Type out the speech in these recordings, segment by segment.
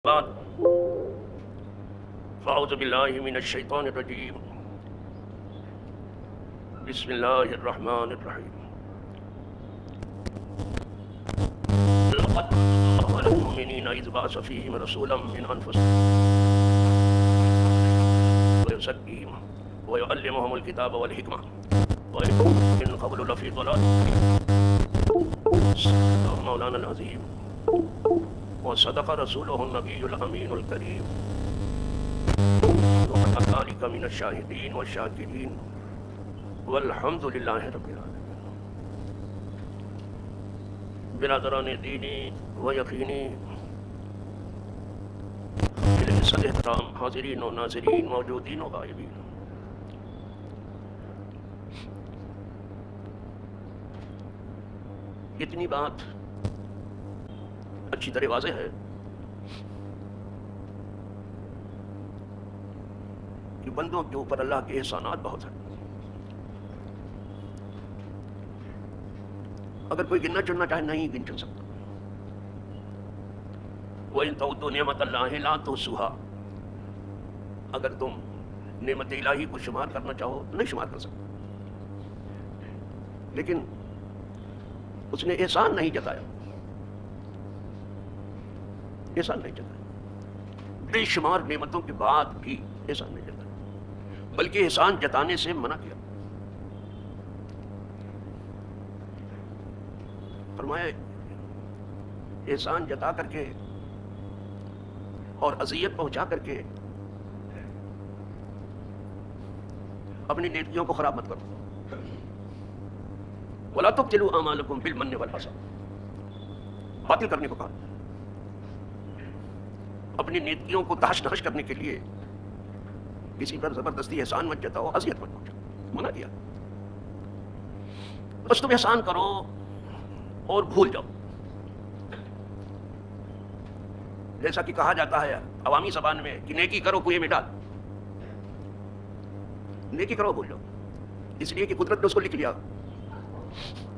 بعد فاعوذ باللہ من الشیطان الرجیم بسم اللہ الرحمن الرحیم لقد من الله على المؤمنين إذ بعث فيهم رسولا من أنفسهم ويزكيهم ويعلمهم الكتاب والحكمة وإن من قبل لفي ضلال صدق مولانا العظيم وصدق رسوله النبي الأمين الكريم وقد ذلك من الشاهدين والشاكرين والحمد لله رب العالمين. برادران دینی و یقینی، عزت احترام حاضرین و ناظرین، موجودین و غائبین، اتنی بات اچھی طرح واضح ہے کہ بندوں کے اوپر اللہ کے احسانات بہت ہیں. اگر کوئی گننا چننا چاہے نہیں گن چن سکتا. وَإِن تَعُدُّوا نِعْمَتَ اللَّهِ لَا تُحْصُوهَا، اگر تم نعمت الہی کو شمار کرنا چاہو تو نہیں شمار کر سکتے. لیکن اس نے احسان نہیں جتایا، احسان نہیں جتایا. بے شمار نعمتوں کے بعد بھی احسان نہیں جتایا، بلکہ احسان جتانے سے منع کیا. فرمایا احسان جتا کر کے اور اذیت پہنچا کر کے اپنی نیکیوں کو خراب مت کرو. وَلَا تُبْطِلُوا أَعْمَالَكُمْ بِالْمَنِّ وَالْأَذَى، باطل کرنے کو کہا. اپنی نیکیوں کو تحش نحش کرنے کے لیے کسی پر زبردستی احسان مت جتاؤ، اذیت مت پہنچاؤ، منع کیا. بس تم احسان کرو اور بھول جاؤ. جیسا کہ کہا جاتا ہے عوامی زبان میں کہ نیکی کرو کنویں میں ڈال. نیکی کرو بھول جاؤ، اس لیے کہ قدرت نے اس کو لکھ لیا.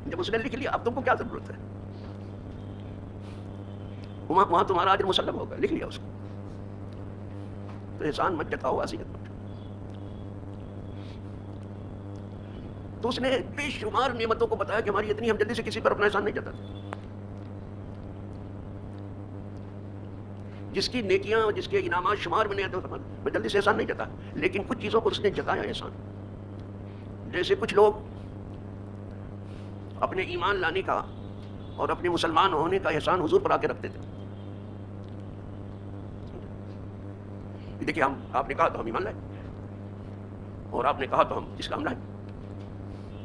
جب اس نے لکھ لیا اب تم کو کیا ضرورت ہے؟ وہاں تمہارا اجر مسلم ہوگا، لکھ لیا اس کو. تو احسان مت جتاؤ، اذیت مت جتاؤ. تو اس نے بے شمار نعمتوں کو بتایا کہ ہماری اتنی، ہم جلدی سے کسی پر اپنا احسان نہیں جتاتے. جس کی نیکیاں، جس کے انعامات شمار میں نہیں آتے میں جلدی سے احسان نہیں جتا. لیکن کچھ چیزوں پر اس نے جتایا احسان. جیسے کچھ لوگ اپنے ایمان لانے کا اور اپنے مسلمان ہونے کا احسان حضور پر آ کے رکھتے تھے. دیکھیے آپ نے کہا تو ہم ایمان لائے، اور آپ نے کہا تو ہم اسلام لائے.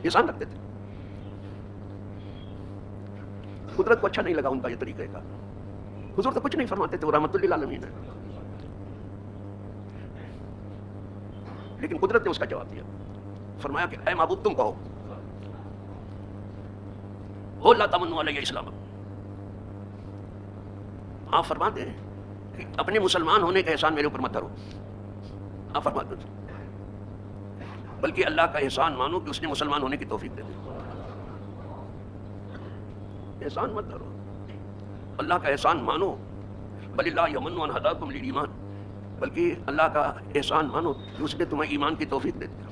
احسان رکھتے تھے. قدرت کو اچھا نہیں لگا ان کا یہ طریقہ کا. حضور تو کچھ نہیں فرماتے تھے، وہ رحمت للعالمین ہے. لیکن قدرت نے اس کا جواب دیا. فرمایا کہ اے معبود تم کہو لا تمنوا علی اسلام. آپ فرماتے ہیں کہ اپنے مسلمان ہونے کا احسان میرے اوپر مت کرو. آپ فرماتے ہیں بلکہ اللہ کا احسان مانو کہ اس نے مسلمان ہونے کی توفیق دے دی. احسان مت کرو، اللہ کا احسان مانو. بل اللہ یمن ان ہداکم للایمان، بلکہ اللہ کا احسان مانو کہ اس نے تمہیں ایمان کی توفیق دے دی.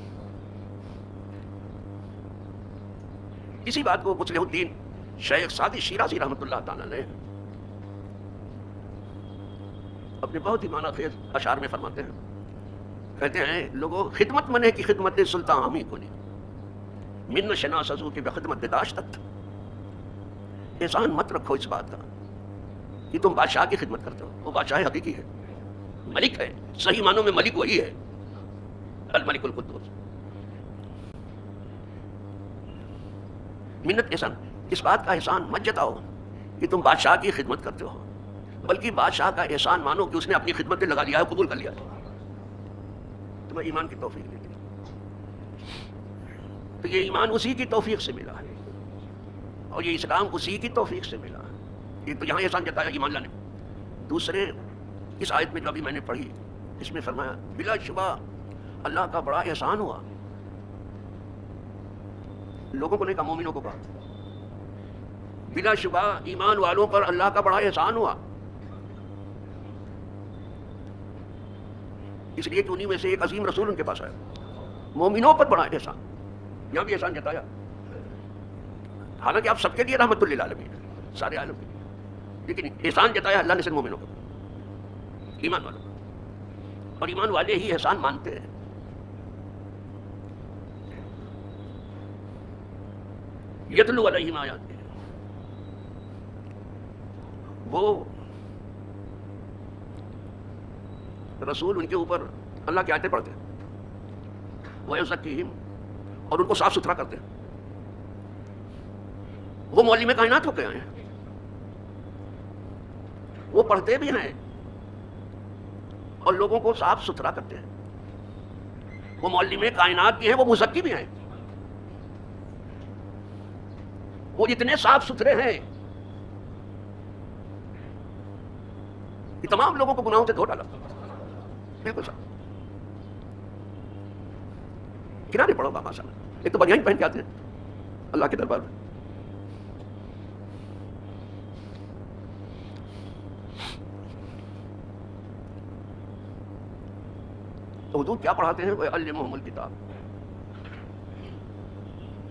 اسی بات کو مصلح الدین شیخ سعدی شیرازی رحمۃ اللہ تعالی علیہ اپنے بہت ہی معنی خیز اشعار میں فرماتے ہیں. کہتے ہیں لوگوں خدمت منے کی خدمت سلطان ہمی کو نہیں من شنا سزو کی بخدمت داشتت. احسان مت رکھو اس بات کا کہ تم بادشاہ کی خدمت کرتے ہو. وہ بادشاہ حقیقی ہے، ملک ہے، صحیح معنوں میں ملک وہی ہے، الملک القدوس. منت احسان، اس بات کا احسان مت جتاؤ کہ تم بادشاہ کی خدمت کرتے ہو، بلکہ بادشاہ کا احسان مانو کہ اس نے اپنی خدمت میں لگا لیا ہے، قبول کر لیا ہے، تمہیں ایمان کی توفیق دے دی. تو یہ ایمان اسی کی توفیق سے ملا ہے، اور یہ اسلام اسی کی توفیق سے ملا ہے. یہ تو یہاں احسان جتایا ایمان لانے. دوسرے اس آیت میں جو ابھی میں نے پڑھی اس میں فرمایا بلا شبہ اللہ کا بڑا احسان ہوا. لوگوں کو نہیں کہا، مومنوں کو کہا. بلا شبہ ایمان والوں پر اللہ کا بڑا احسان ہوا. اس لیے کہ انہی میں سے ایک عظیم رسول ان کے پاس آیا، مومنوں پر بڑا احسان، یہاں بھی احسان جتایا، حالانکہ آپ سب کے لیے رحمت للعالمین ہے، سارے عالم کے لیے، لیکن احسان جتایا اللہ نے صرف مومنوں پر، ایمان والوں، اور ایمان والے ہی احسان مانتے ہیں۔ یتلو علیہم آیاتہ، وہ رسول ان کے اوپر اللہ کی آیتیں پڑھتے ہیں، وَيُزَكِّيهِمْ، اور ان کو صاف ستھرا کرتے ہیں۔ وہ معلم کائنات ہو کے آئے ہیں، وہ پڑھتے بھی ہیں اور لوگوں کو صاف ستھرا کرتے ہیں، وہ معلم کائنات بھی ہیں، وہ مزکی بھی ہیں، وہ اتنے صاف ستھرے ہیں کہ تمام لوگوں کو گناہوں سے دھو ڈالا، بالکل صاف۔ کنارے پڑھو بابا صاحب، ایک تو بنیان پہن کے آتے ہیں اللہ کے دربار میں، تو حضور کیا پڑھاتے ہیں؟ وَيُعَلِّمُهُمُ الْكِتَابَ،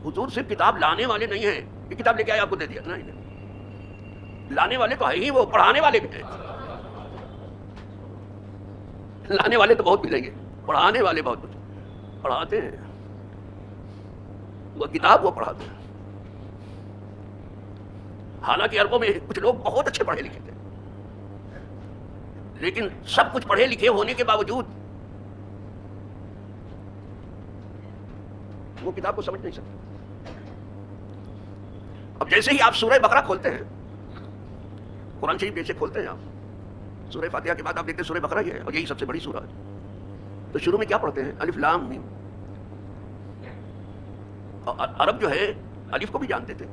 حضور صرف کتاب لانے والے نہیں ہیں کہ کتاب لے کے آئے آپ کو دے دیا، نہیں، لانے والے تو ہے ہی، وہ پڑھانے والے بھی ہیں، لانے والے تو بہت ملیں گے، پڑھانے والے بہت کچھ پڑھاتے ہیں، وہ کتاب وہ پڑھاتے ہیں۔ حالانکہ عربوں میں کچھ لوگ بہت اچھے پڑھے لکھے تھے، لیکن سب کچھ پڑھے لکھے ہونے کے باوجود وہ کتاب کو سمجھ نہیں سکتے۔ اب جیسے ہی آپ سورہ بقرہ کھولتے ہیں، قرآن شریف جیسے کھولتے ہیں آپ، سورہ فاتحہ کے بعد آپ دیکھتے ہیں سورہ بقرہ ہی ہے، اور یہی سب سے بڑی سورہ ہے، تو شروع میں کیا پڑھتے ہیں؟ الف لام میم۔ اور عرب جو ہے الف کو بھی جانتے تھے،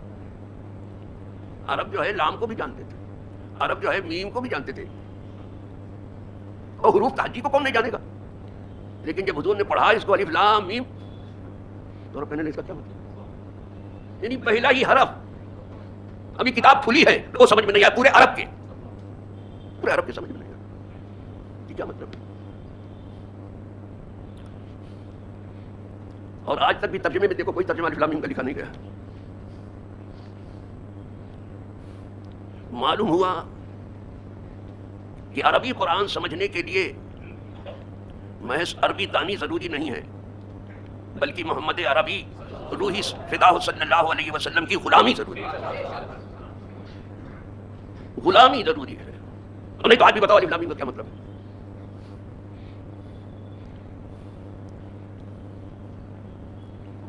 عرب جو ہے لام کو بھی جانتے تھے، عرب جو ہے میم کو بھی جانتے تھے، اور حروف تہجی کو کون نہیں جانے گا؟ لیکن جب حضور نے پڑھا اس کو الف لام میم، تو کہنے لگے اس کا کیا مطلب؟ یعنی پہلا ہی حرف، ابھی کتاب کھلی ہے تو سمجھ میں نہیں آیا، پورے عرب کے سمجھ میں نہیں آیا کہ کیا مطلب ہے۔ اور آج تک بھی ترجمے میں دیکھو کوئی ترجمہ الف لام میم کا لکھا نہیں گیا۔ معلوم ہوا کہ عربی قرآن سمجھنے کے لیے محض عربی دانی ضروری نہیں ہے، بلکہ محمد عربی روحی فدا صلی اللہ علیہ وسلم کی غلامی ضروری ہے، غلامی ضروری ہے۔ تو نہیں تو آج بھی بتاؤ الف لام میم کا کیا مطلب ہے؟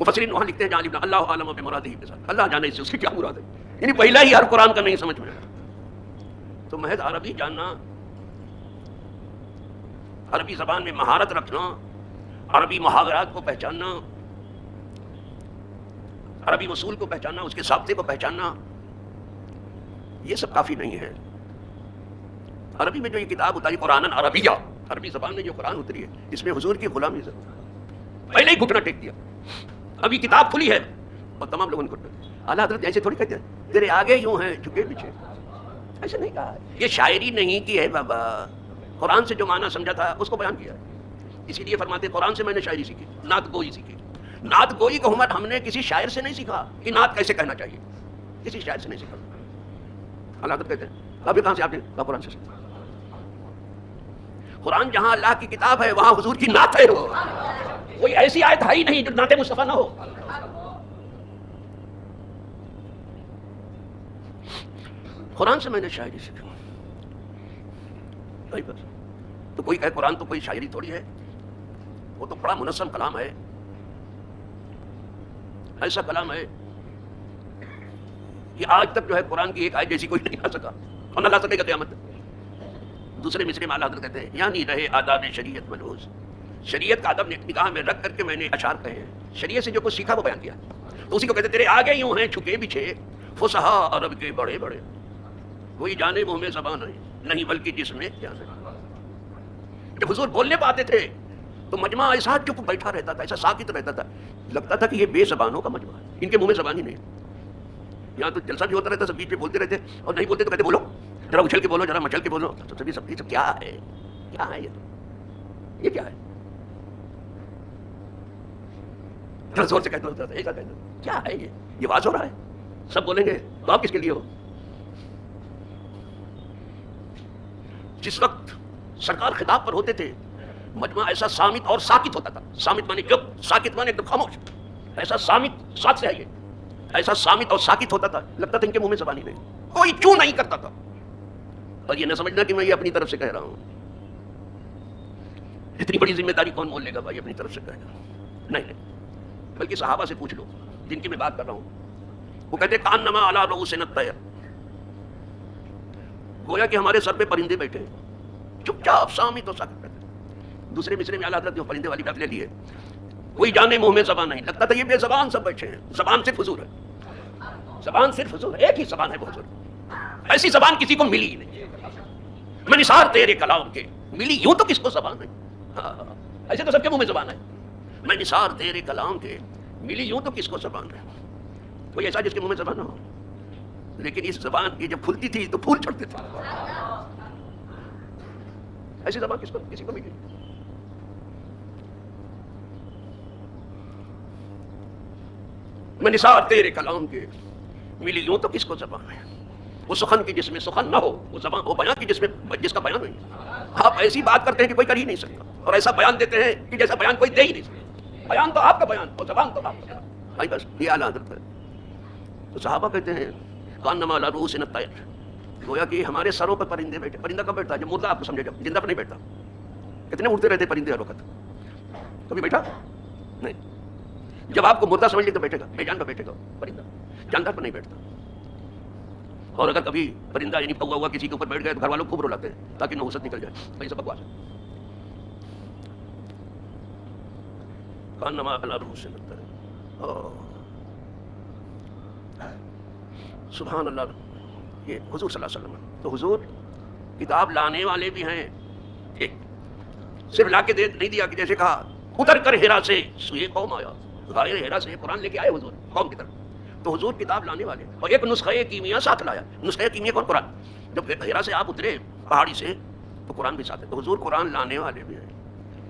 مفسرین وہاں لکھتے ہیں جہاں اللہ عالم بمرادہ کے ساتھ، اللہ جانے اس سے اس کی کیا مراد ہے، یعنی پہلا ہی ہر قرآن کا نہیں سمجھ میں آیا۔ تو محض عربی جاننا، عربی زبان میں مہارت رکھنا، عربی محاورات کو پہچاننا، عربی اصول کو پہچاننا، اس کے ضابطے کو پہچاننا، یہ سب کافی نہیں ہے۔ عربی میں جو یہ کتاب اتاری قرآن عربیہ، عربی زبان میں جو قرآن اتری ہے، اس میں حضور کی غلامی ضرور ہے، پہلے ہی گھٹنا ٹیک دیا، ابھی کتاب کھلی ہے اور تمام لوگوں نے گھٹنا، اعلیٰ حضرت ایسے تھوڑی کہتے ہیں تیرے آگے یوں ہیں جھکے پیچھے، ایسے نہیں کہا، یہ شاعری نہیں کی ہے بابا، قرآن سے جو معنی سمجھا تھا اس کو بیان کیا ہے۔ اسی لیے فرماتے ہیں قرآن سے میں نے شاعری سیکھی، نعت گوئی سیکھی۔ نعت گوئی کو ہم نے کسی شاعر سے نہیں سیکھا کہ نعت کیسے کہنا چاہیے، کسی شاعر سے نہیں سیکھا۔ اللہ حضرت کہتے ہیں ابھی کہاں سے آپ نے کہا؟ قرآن سے سیکھا۔ قرآن جہاں اللہ کی کتاب ہے وہاں حضور کی نعت ہے، کوئی ایسی آیت ہے ہی نہیں جو نعت مصطفیٰ نہ ہو۔ قرآن سے میں نے شاعری سیکھی، بس۔ تو کوئی کہے قرآن تو کوئی شاعری تھوڑی ہے، وہ تو بڑا منظم کلام ہے، ایسا کلام ہے کہ آج تک جو ہے قرآن کی ایک آیت جیسی کوئی نہیں لا سکا اور نہ لا سکے گا قیامت تک۔ دوسرے مصرے میں اعلیٰ حضرت کہتے ہیں یعنی رہے آداب شریعت ملحوظ، شریعت کا ادب نگاہ میں رکھ کر کے میں نے اشعار کہے ہیں، شریعت سے جو کچھ سیکھا وہ بیان کیا، تو اسی کو کہتے ہیں تیرے آگے یوں ہیں جھکے پیچھے فصحا عرب کے بڑے بڑے، کوئی جانے منہ میں زبان نہیں بلکہ جس میں جان ہے۔ جب حضور بولنے پاتے تھے تو مجمع ایسا چپ بیٹھا رہتا تھا، ایسا ساکت رہتا تھا، لگتا تھا کہ یہ بے زبانوں کا مجمع ہے، ان کے منہ میں زبان ہی نہیں۔ یہاں تو جلسہ بھی ہوتا رہتا، سب بیچ میں بولتے رہتے، اور نہیں بولتے تو کہتے بولو ذرا اچھل کے بولو، ذرا مچل کے بولو، تو سب کیا ہے، کیا ہے یہ؟ یہ کیا ہے؟ ذرا زور سے کہہ دو، ایسا کہہ دو، کیا ہے یہ واضح ہو رہا ہے؟ سب بولیں گے تو آپ کس کے لیے ہو؟ جس وقت سرکار خطاب پر ہوتے تھے مجمع ایسا سامت اور ساکت ہوتا تھا. سامت مانے چپ، ساکت مانے ایک دم خاموش. ایسا سامت ساتھ سے آئیے، ایسا سامت اور ساکت ہوتا تھا لگتا تھا ان کے منہ میں زبان ہی نہیں، کوئی چوں نہیں کرتا تھا. اور یہ نہ سمجھنا کہ میں یہ اپنی طرف سے کہہ رہا ہوں، اتنی بڑی ذمہ داری کون مول لے گا بھائی اپنی طرف سے کہے گا؟ نہیں، بلکہ صحابہ سے پوچھ لو جن کی میں بات کر رہا ہوں. وہ کہتے کانما علی رؤوسنا الطیر، گویا کہ ہمارے سر پہ پرندے بیٹھے ہیں، چپ چاپ سامت اور ساکت بیٹھے. دوسرے مصرے میں اعلیٰ حضرت جو پرندے والی بات لے لیے، کوئی جانے منہ میں زبان نہیں، لگتا تھا یہ بے زبان سب بیٹھے ہیں. زبان صرف حضور ہے، زبان صرف حضور ہے، ایک ہی زبان ہے وہ حضور. ایسی زبان کسی کو ملی ہی نہیں. میں نثار تیرے کلام کے، ملی یوں تو کس کو زبان ہے؟ ایسے تو سب کے منہ میں زبان ہے. میں نثار تیرے کلام کے، ملی یوں تو کس کو زبان ہے؟ کوئی ایسا جس کے منہ میں زبان نہ ہو. لیکن اس زبان کی جب کھلتی تھی تو پھول چھڑتے تھے. ایسی زبان کس کو کسی کو ملی؟ میں نثار تیرے کلام کے، ملی یوں تو کس کو زبان ہے؟ وہ سخن کی جس میں سخن نہ ہو، وہ زبان، وہ بیان کی جس کا بیان نہیں. آپ ایسی بات کرتے ہیں کہ کوئی کر ہی نہیں سکتا، اور ایسا بیان دیتے ہیں کہ جیسا بیان کوئی دے ہی نہیں سکتا. بیان تو آپ کا بیان اور زبان تو آپ کا. بھائی بس یہ اعلیٰ حضرت ہے. تو صحابہ کہتے ہیں کانما علی رؤوسنا الطیر، گویا کہ ہمارے سروں پر پرندے بیٹھے. پرندہ کب بیٹھتا ہے؟ جب مردہ آپ کو سمجھے، جب زندہ پر نہیں بیٹھتا. کتنے اڑتے رہتے پرندے ہر وقت، کبھی بیٹھا نہیں. جب آپ کو مردہ سمجھ لے تو بیٹھے گا، بے جان پر بیٹھے گا پرندہ، جاندار پر نہیں بیٹھتا. اور اگر کبھی پرندہ یعنی پوا ہوا کسی کے اوپر بیٹھ گئے تو گھر والوں خوب رلاتے ہیں تاکہ نحوست نکل جائے. بھائی سب بکواس ہے. کانما علی رؤوسنا الطیر. سبحان اللہ. یہ حضور صلی اللہ علیہ وسلم. تو حضور کتاب لانے والے بھی ہیں، ایک صرف لا کے دے نہیں دیا کہ جیسے کہا اتر کر ہیرا سے سوئے قوم آیا، غائر ہیرا سے قرآن لے کے آئے حضور قوم کی طرف. تو حضور کتاب لانے والے، اور ایک نسخہ کیمیا ساتھ لایا. نسخہ کیمیا کون؟ قرآن. جب ہیرا سے آپ اترے پہاڑی سے تو قرآن بھی ساتھ ہے. تو حضور قرآن لانے والے بھی ہیں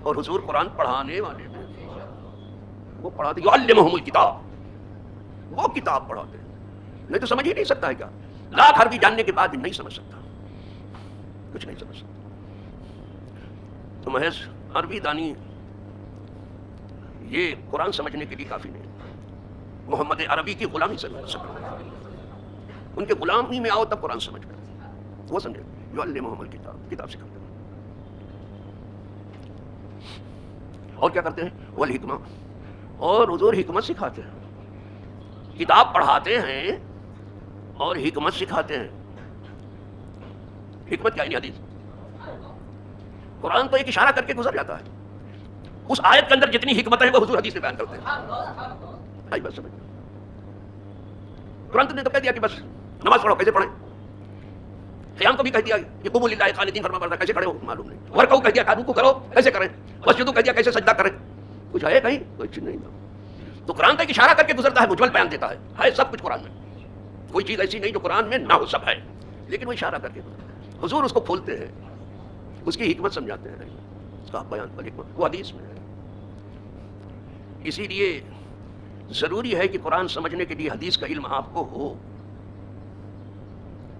اور حضور قرآن پڑھانے والے بھی ہیں. وہ پڑھاتے یعلمہم الکتاب، وہ کتاب پڑھاتے ہیں. نہیں تو سمجھ ہی نہیں سکتا ہے کیا؟ لاکھ عربی جاننے کے بعد بھی نہیں سمجھ سکتا، کچھ نہیں سمجھ سکتا. تو محض عربی دانی یہ قرآن سمجھنے کے لیے کافی نہیں. محمد عربی کی غلامی سمجھ سکتا، ان کے غلامی میں آؤ تب قرآن سمجھ میں وہ سمجھے. یعلمہم الکتاب، کتاب سکھاتے ہیں. اور کیا کرتے ہیں؟ والحکمہ، اور حضور حکمت سکھاتے ہیں. کتاب پڑھاتے ہیں اور حکمت سکھاتے ہیں. حکمت کیا ہے؟ حدیث. قرآن تو ایک اشارہ کر کے گزر جاتا ہے، اس آیت کے اندر جتنی حکمت ہے وہ حضور حدیث میں بیان کرتے ہیں. آئی بس سمجھ. قرآن نے تو کہہ دیا کہ بس نماز پڑھو، کیسے پڑھیں؟ قیام کو بھی کہہ دیا کہ قوموا للہ قانتین، فرما بردار، کیسے کھڑے ہو معلوم نہیں. ورکعوا کہہ دیا رکوع کرو، کیسے کریں؟ واسجدوا کہہ دیا کیسے سجدہ کریں؟ کچھ ہے کہیں؟ کچھ نہیں. تو قرآن کا ایک اشارہ کر کے گزرتا ہے، مجمل بیان دیتا ہے سب کچھ قرآن میں. کوئی چیز ایسی نہیں جو قرآن میں نہ ہو، سب ہے، لیکن وہ اشارہ کر کے حضور اس کو کھولتے ہیں، اس کی حکمت سمجھاتے ہیں. اس کا بیان پر حکمت وہ حدیث میں ہے. اسی لیے ضروری ہے کہ قرآن سمجھنے کے لیے حدیث کا علم آپ کو ہو.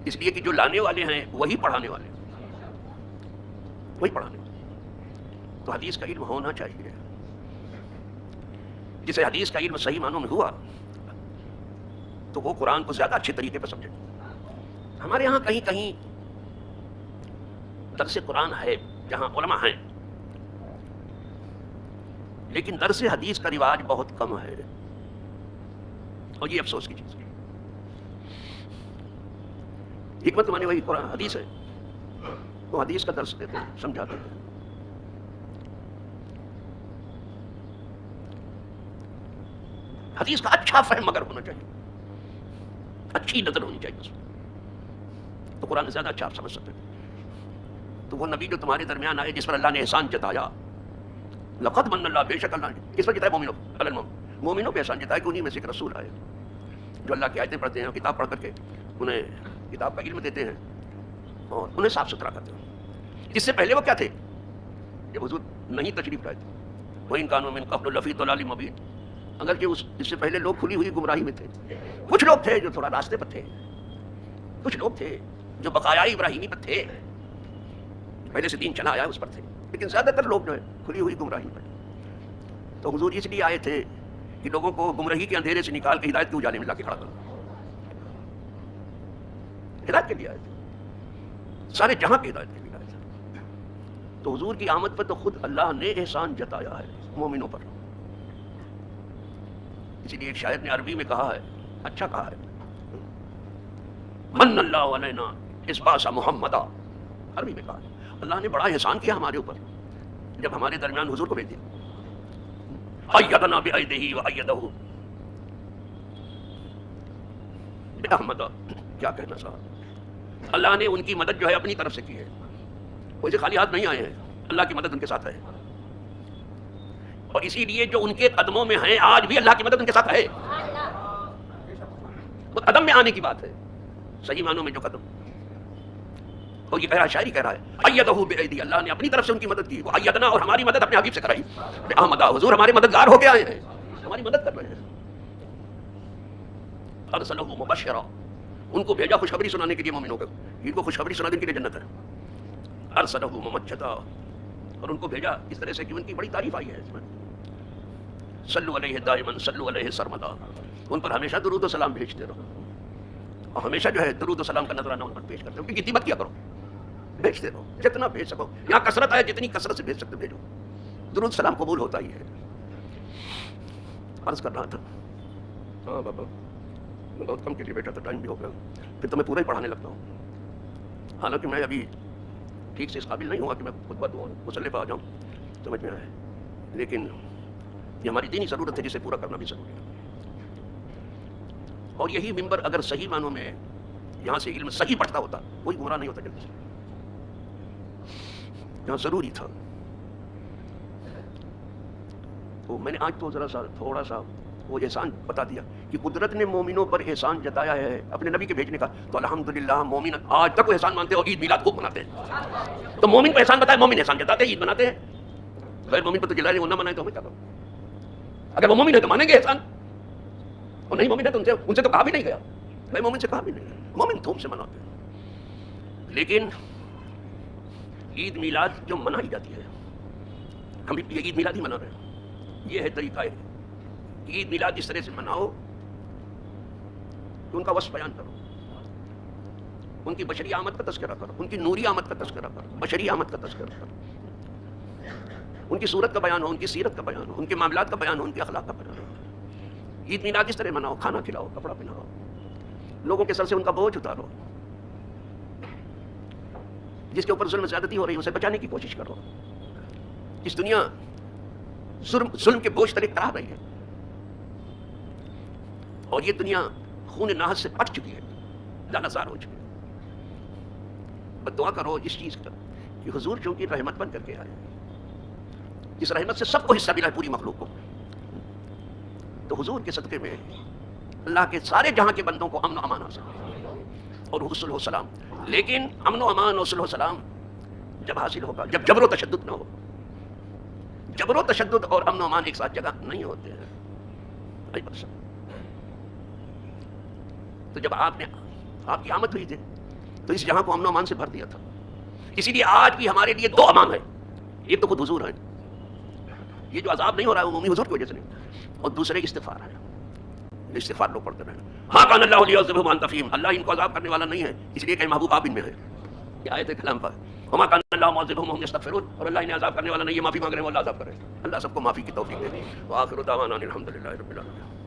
اس لیے کہ جو لانے والے ہیں وہی پڑھانے والے ہیں، وہی پڑھانے والے. تو حدیث کا علم ہونا چاہیے. جسے حدیث کا علم صحیح معنوں میں ہوا تو وہ قرآن کو زیادہ اچھے طریقے پر سمجھے. ہمارے ہاں کہیں کہیں درس قرآن ہے جہاں علماء ہیں، لیکن درس حدیث کا رواج بہت کم ہے، اور یہ افسوس کی چیز ہے. حکمت مانے وہی قرآن حدیث ہے، وہ حدیث کا درس دیتے ہیں، سمجھاتے ہیں. حدیث کا اچھا فہم مگر ہونا چاہیے، اچھی نظر ہونی چاہیے اس میں، تو قرآن زیادہ اچھا آپ سمجھ سکتے ہیں. تو وہ نبی جو تمہارے درمیان آئے جس پر اللہ نے احسان جتایا، لقد من اللہ، بے شک اللہ نے کس پر جتایا؟ مومنوں علی المؤمنین، مومنوں پہ احسان جتایا کہ انہیں میں سے ایک رسول آئے جو اللہ کی آیتیں پڑھتے ہیں اور کتاب پڑھ کر کے انہیں کتاب کا علم دیتے ہیں اور انہیں صاف ستھرا کرتے ہیں. اس سے پہلے وہ کیا تھے؟ جب حضور نہیں تشریف لائے تھے، وَإِن كَانُوا مِن قَبْلُ لَفِي ضَلَالٍ مُبِينٍ، اگرچہ اس سے پہلے لوگ کھلی ہوئی گمراہی میں تھے، کچھ لوگ تھے جو تھوڑا راستے پر تھے، کچھ لوگ تھے جو بقایا ابراہیمی پر تھے، پہلے سے دین چلا آیا اس پر تھے، لیکن زیادہ تر لوگ جو ہے کھلی ہوئی گمراہی پر. تو حضور اس لیے آئے تھے کہ لوگوں کو گمراہی کے اندھیرے سے نکال کے ہدایت کے اجالے میں لا کے کھڑا کرو. ہدایت کے لیے آئے تھے، سارے جہاں کی ہدایت کے لیے آئے تھے. تو حضور کی آمد پر تو خود اللہ نے احسان جتایا ہے مومنوں پر. اسی لیے ایک شاعر نے عربی میں کہا ہے، اچھا کہا ہے، من اللہ علینا اسباس محمدہ. عربی میں کہا ہے اللہ نے بڑا احسان کیا ہمارے اوپر جب ہمارے درمیان حضور کو بھیج دیا. ایدنا بایدہ وایدہ باحمد. کیا کہنا صاحب، اللہ نے ان کی مدد جو ہے اپنی طرف سے کی ہے، وہ اسے خالی ہاتھ نہیں آئے ہیں، اللہ کی مدد ان کے ساتھ ہے. اور اسی لیے جو ان کے قدموں میں ہیں آج بھی اللہ کی مدد ان کے ساتھ ہے. وہ قدم میں آنے کی بات ہے، صحیح معنوں میں جو قدم. اور یہ کہہ رہا شاعری کہہ رہا ہے ایدہ بایدی، اللہ نے اپنی طرف سے ان کی مدد کی. وہ ایدنا، اور ہماری مدد اپنے حبیب سے کرائی. احمد حضور ہمارے مددگار ہو کے آئے ہیں، ہماری مدد کر رہے ہیں. ارسلہ مبشرا، ان کو بھیجا خوشخبری سنانے کے لیے مومنوں کو، ان کو خوشخبری سنا دینے کے لیے جنت ہے. ارسلہ ممجدا، اور ان کو بھیجا اس طرح سے کہ ان کی بڑی تعریف آئی ہے اس میں. صلو علیہ دائما صلو علیہ سرمدا، ان پر ہمیشہ درود و سلام بھیجتے رہو، اور ہمیشہ جو ہے درود و سلام کا نذرانہ ان پر پیش کرتے ہو. ان کی قیمت کیا کرو، بھیجتے رہو جتنا بھیج سکو. یہاں کثرت ہے، جتنی کثرت سے بھیج سکتے بھیجو. درود سلام قبول ہوتا ہی ہے. عرض کر رہا تھا، ہاں بابا بہت کم کے لیے بیٹھا تھا، ٹائم بھی ہو گیا، پھر تو میں پورا ہی پڑھانے لگتا ہوں. حالانکہ میں ابھی ٹھیک سے اس قابل نہیں ہوا کہ میں خطبہ دوں، مصلی پہ آ جاؤں، سمجھ میں آئے. لیکن یہ ہماری دینی ضرورت ہے جسے پورا کرنا بھی ضروری ہے. اور یہی ممبر اگر صحیح معنوں میں یہاں سے علم صحیح پڑھتا ہوتا، کوئی گمراہ نہیں ہوتا جلدی سے. یہاں ضروری تھا. تو میں نے آج تو ذرا سا تھوڑا سا وہ احسان بتا دیا کہ قدرت نے مومنوں پر احسان جتایا ہے اپنے نبی کے بھیجنے کا. تو الحمدللہ مومن آج تک وہ احسان مانتے ہیں اور عید میلاد خوب مناتے ہیں. تو مومن کو احسان بتایا، مومن احسان جتاتے ہیں، عید مناتے ہیں. غیر مومن پر تو جلائے وہ نہ منائے تو ہمیں کیا کروں. اگر وہ مومن ہے تو مانیں گے احسان، اور نہیں مومن ہے تو ان سے تو کہا بھی نہیں گیا. غیر مومن سے کہا بھی نہیں گیا. مومن دھوم سے مناتے ہیں. لیکن عید میلاد جو منائی جاتی ہے، ہم بھی عید میلاد ہی منا رہے ہیں. یہ ہے طریقہ ہے کہ عید میلاد اس طرح سے مناؤ کہ ان کا وصف بیان کرو، ان کی بشری آمد کا تذکرہ کرو، ان کی نوری آمد کا تذکرہ کرو، بشری آمد کا تذکرہ کرو، ان کی صورت کا بیان ہو، ان کی سیرت کا بیان ہو، ان کے معاملات کا بیان ہو، ان کے اخلاق کا بیان ہو. عید میلاد اس طرح مناؤ، کھانا کھلاؤ، کپڑا پہناؤ، لوگوں کے سر سے ان کا بوجھ اتارو، جس کے اوپر ظلم زیادتی ہو رہی ہے اسے بچانے کی کوشش کرو. اس دنیا ظلم کے بوجھ تلے کراہ رہی ہے، اور یہ دنیا خون ناحت سے پٹ چکی ہے، لالہزار ہو چکی ہے. بس دعا کرو اس چیز کا کہ حضور چونکہ رحمت بن کر کے آئے، اس رحمت سے سب کو حصہ ملا ہے، پوری مخلوق کو. تو حضور کے صدقے میں اللہ کے سارے جہاں کے بندوں کو امن و امان حاصل اور صلح و سلام. لیکن امن و امان اور صلح و سلام جب حاصل ہوگا جب جبر و تشدد نہ ہو. جبر و تشدد اور امن و امان ایک ساتھ جگہ نہیں ہوتے ہیں. تو جب آپ کی آمد ہوئی تھی تو اس جہاں کو امن و امان سے بھر دیا تھا. اسی لیے آج بھی ہمارے لیے دو امان ہے. ایک تو خود حضور ہے، یہ جو عذاب نہیں ہو رہا ہے وہ عمومی حضور کی وجہ سے نہیں، اور دوسرے استغفار ہے. استغفار لوگ پڑھتے رہے. ہاں کان اللہ لیعذبہم وانت فیہم، اللہ ان کو عذاب کرنے والا نہیں ہے اس لیے کہ محبوب آپ ان میں ہے. یہ آیت کلام پر. وما کان اللہ معذبہم وہم یستغفرون، اور اللہ انہیں عذاب کرنے والا نہیں ہے، معافی مانگ رہے ہیں وہ اللہ عذاب کر رہے ہیں. اللہ سب کو معافی کی توفیق دے. وآخر دعوانا الحمدللہ رب العالمین.